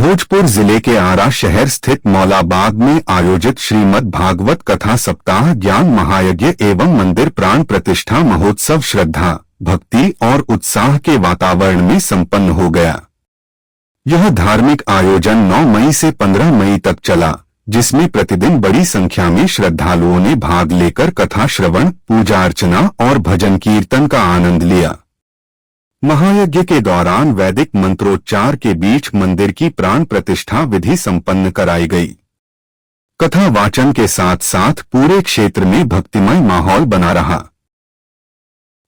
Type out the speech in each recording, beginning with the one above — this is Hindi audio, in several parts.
भोजपुर जिले के आरा शहर स्थित मौलाबाग में आयोजित श्रीमद् भागवत कथा सप्ताह ज्ञान महायज्ञ एवं मंदिर प्राण प्रतिष्ठा महोत्सव श्रद्धा, भक्ति और उत्साह के वातावरण में संपन्न हो गया। यह धार्मिक आयोजन 9 मई से 15 मई तक चला, जिसमें प्रतिदिन बड़ी संख्या में श्रद्धालुओं ने भाग लेकर कथा श्रवण, पूजा अर्चना और भजन कीर्तन का आनंद लिया। महायज्ञ के दौरान वैदिक मंत्रोच्चार के बीच मंदिर की प्राण प्रतिष्ठा विधि संपन्न कराई गई। कथा वाचन के साथ साथ पूरे क्षेत्र में भक्तिमय माहौल बना रहा।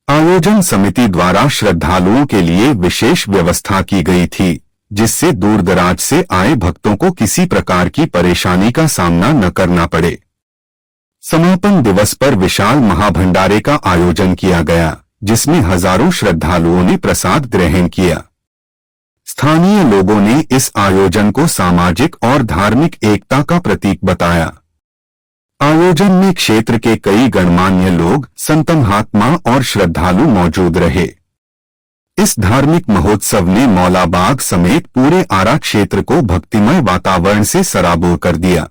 आयोजन समिति द्वारा श्रद्धालुओं के लिए विशेष व्यवस्था की गई थी, जिससे दूरदराज से आए भक्तों को किसी प्रकार की परेशानी का सामना न करना पड़े। समापन दिवस पर विशाल महाभंडारे का आयोजन किया गया, जिसमें हजारों श्रद्धालुओं ने प्रसाद ग्रहण किया। स्थानीय लोगों ने इस आयोजन को सामाजिक और धार्मिक एकता का प्रतीक बताया। आयोजन में क्षेत्र के कई गणमान्य लोग, संत महात्मा और श्रद्धालु मौजूद रहे। इस धार्मिक महोत्सव ने मौलाबाग समेत पूरे आरा क्षेत्र को भक्तिमय वातावरण से सराबोर कर दिया।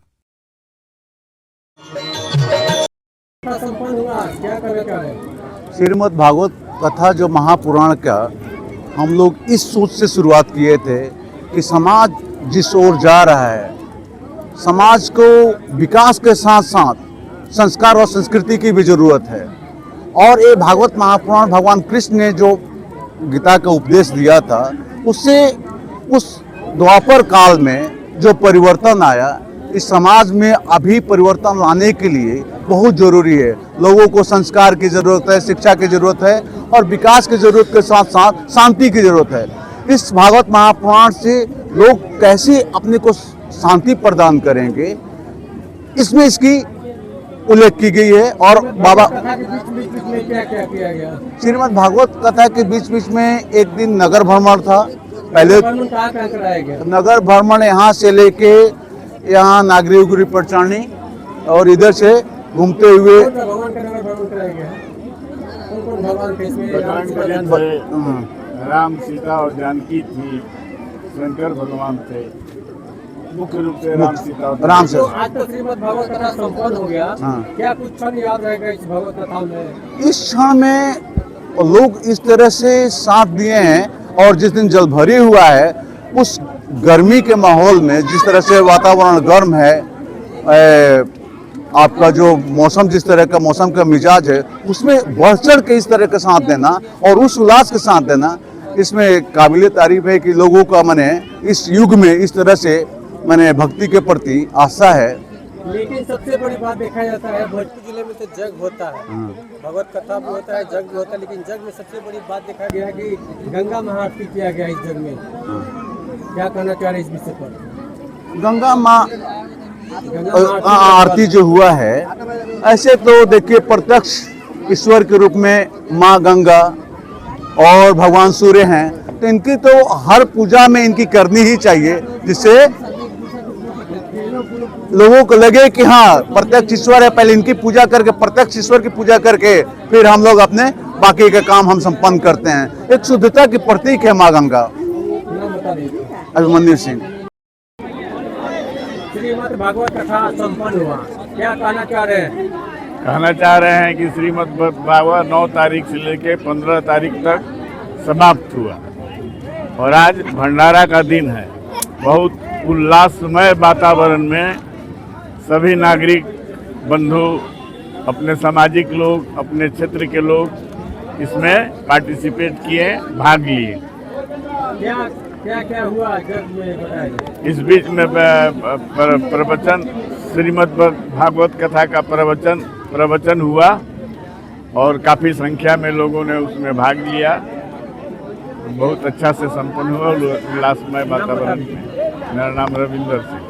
श्रीमद् भागवत कथा जो महापुराण का हम लोग इस सोच से शुरुआत किए थे कि समाज जिस ओर जा रहा है, समाज को विकास के साथ साथ संस्कार और संस्कृति की भी जरूरत है। और ये भागवत महापुराण भगवान कृष्ण ने जो गीता का उपदेश दिया था, उससे उस द्वापर काल में जो परिवर्तन आया, इस समाज में अभी परिवर्तन लाने के लिए बहुत जरूरी है। लोगों को संस्कार की ज़रूरत है, शिक्षा की ज़रूरत है और विकास की ज़रूरत के साथ साथ शांति की ज़रूरत है। इस भागवत महापुराण से लोग कैसे अपने को शांति प्रदान करेंगे, इसमें इसकी उल्लेख की गई है। और बाबा क्या किया गया? श्रीमद् भागवत कथा के बीच बीच में एक दिन नगर भ्रमण था। पहले कहाँ कराया गया? नगर भ्रमण यहाँ से लेके यहाँ नागरी उगरी परचानी और इधर से घूमते हुए भगवान का नगर भ्रमण कराया गया। कौन भगवान के इसमें? राम, सीता और जानकी थी। शंकर भगवान थे, मुख्य रूप से राम, सीता और राम से। आज तो श्रीमद् भागवत कथा संपन्न हो गया। हाँ। क्या कुछ क्षण याद रहेगा इस भागवत कथा में? इस क्षण में लोग इस तरह से साथ दिए हैं। और जिस दिन जलभरी हुआ है, उस गर्मी के माहौल में जिस तरह से वातावरण गर्म है, आपका जो मौसम जिस तरह का मौसम का मिजाज है, उसमें बढ़ चढ़ के इस तरह का साथ देना और उस उल्लास के साथ देना, इसमें काबिल तारीफ है कि लोगों का मने इस युग में इस तरह से मने भक्ति के प्रति आस्था है। लेकिन सबसे बड़ी बात देखा जाता है, भोजपुर जिले में तो जग होता है, भगवत कथा भी होता है, जग भी होता है, लेकिन जग में सबसे बड़ी बात देखा गया कि गंगा महाआरती किया गया इस जग में। क्या कहना चाह रहे इस विषय पर? गंगा माँ आरती जो हुआ है, ऐसे तो देखिए प्रत्यक्ष ईश्वर के रूप में माँ गंगा और भगवान सूर्य हैं, तो इनकी तो हर पूजा में इनकी करनी ही चाहिए, जिससे लोगों को लगे कि हाँ प्रत्यक्ष ईश्वर है। पहले इनकी पूजा करके, प्रत्यक्ष ईश्वर की पूजा करके फिर हम लोग अपने बाकी का काम हम संपन्न करते हैं। एक शुद्धता की प्रतीक है माँ गंगा। अभिमन्यु सिंह। श्रीमद् भागवत कथा संपन्न हुआ, क्या कहना चाह रहे हैं? कहना चाह रहे हैं कि श्रीमद् भागवत 9 तारीख से लेकर 15 तारीख तक समाप्त हुआ और आज भंडारा का दिन है। बहुत उल्लासमय वातावरण में सभी नागरिक बंधु, अपने सामाजिक लोग, अपने क्षेत्र के लोग इसमें पार्टिसिपेट किए, भाग लिए। क्या क्या हुआ जग में बताइए? इस बीच में प्रवचन, श्रीमद् भागवत कथा का प्रवचन हुआ और काफ़ी संख्या में लोगों ने उसमें भाग लिया। बहुत अच्छा से संपन्न हुआ उल्लासमय वातावरण में। मेरा नाम रविंदर सिंह।